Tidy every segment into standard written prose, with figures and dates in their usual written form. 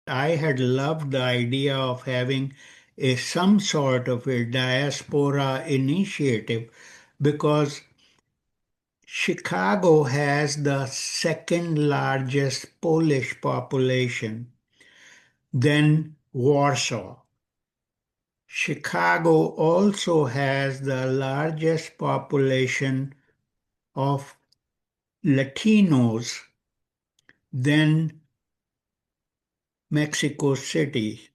I had loved the idea of having some sort of a diaspora initiative because Chicago has the second largest Polish population, then Warsaw. Chicago also has the largest population of Latinos, then Mexico City.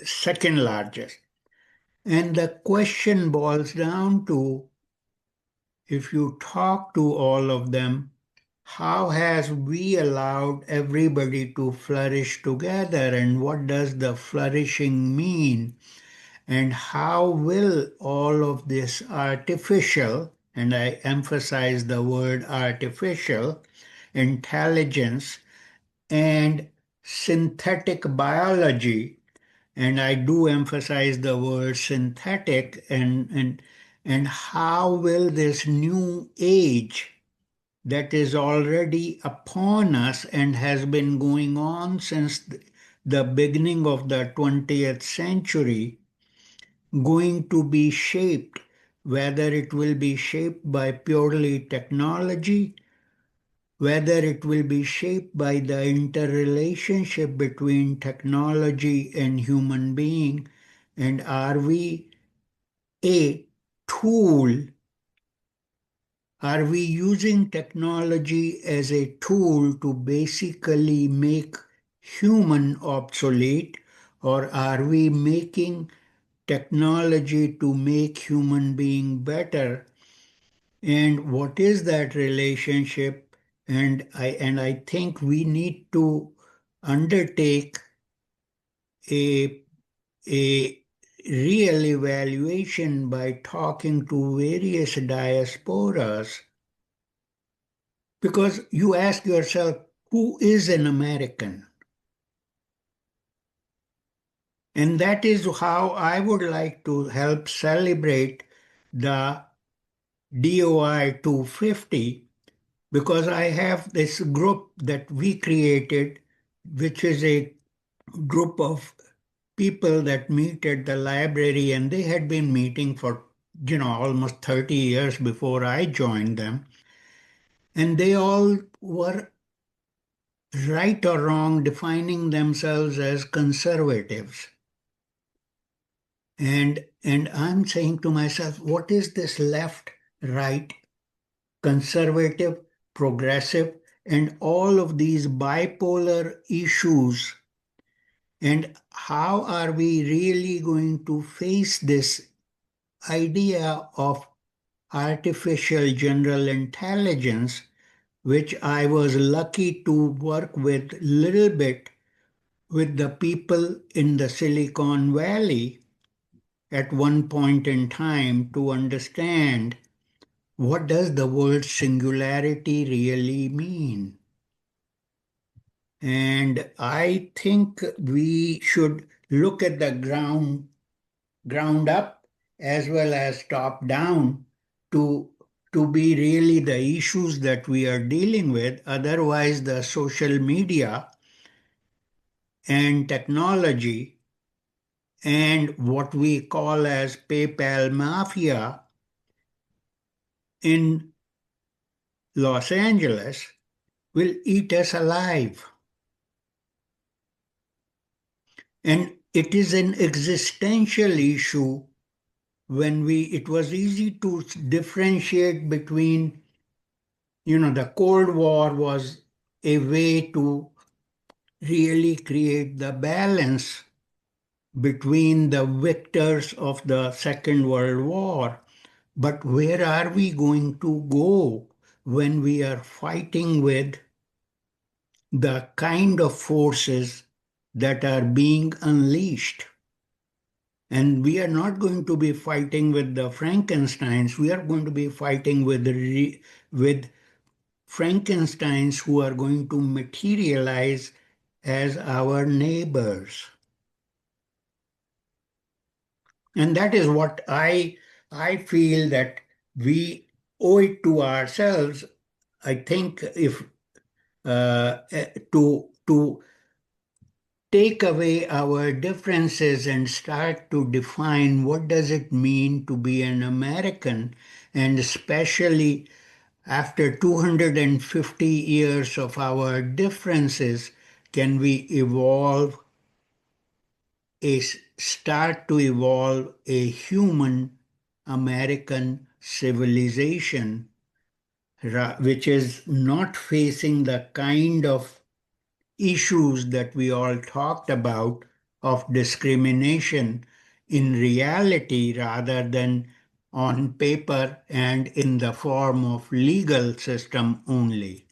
Second largest. And the question boils down to, if you talk to all of them, how has we allowed everybody to flourish together, and what does the flourishing mean? And how will all of this artificial, and I emphasize the word artificial, intelligence and synthetic biology, and I do emphasize the word synthetic, and how will this new age that is already upon us and has been going on since the beginning of the 20th century going to be shaped, whether it will be shaped by purely technology, whether it will be shaped by the interrelationship between technology and human being, and are we a tool? Are we using technology as a tool to basically make human obsolete, or are we making technology to make human being better? And what is that relationship? And I think we need to undertake a a real evaluation by talking to various diasporas, because you ask yourself, who is an American? And that is how I would like to help celebrate the DOI 250, because I have this group that we created, which is a group of people that meet at the library, and they had been meeting for, almost 30 years before I joined them. And they all were, right or wrong, defining themselves as conservatives. And I'm saying to myself, what is this left, right, conservative, progressive, and all of these bipolar issues? And how are we really going to face this idea of artificial general intelligence, which I was lucky to work with a little bit with the people in the Silicon Valley at one point in time to understand, what does the word singularity really mean? And I think we should look at the ground up as well as top down to be really the issues that we are dealing with. Otherwise, the social media and technology and what we call as PayPal mafia in Los Angeles will eat us alive. And it is an existential issue. It was easy to differentiate between, the Cold War was a way to really create the balance between the victors of the Second World War. But where are we going to go when we are fighting with the kind of forces that are being unleashed? And we are not going to be fighting with the Frankensteins. We are going to be fighting with Frankensteins who are going to materialize as our neighbors. And that is what I feel that we owe it to ourselves. I think if to take away our differences and start to define what does it mean to be an American, and especially after 250 years of our differences, can we start to evolve a human American civilization, which is not facing the kind of issues that we all talked about of discrimination in reality rather than on paper and in the form of legal system only.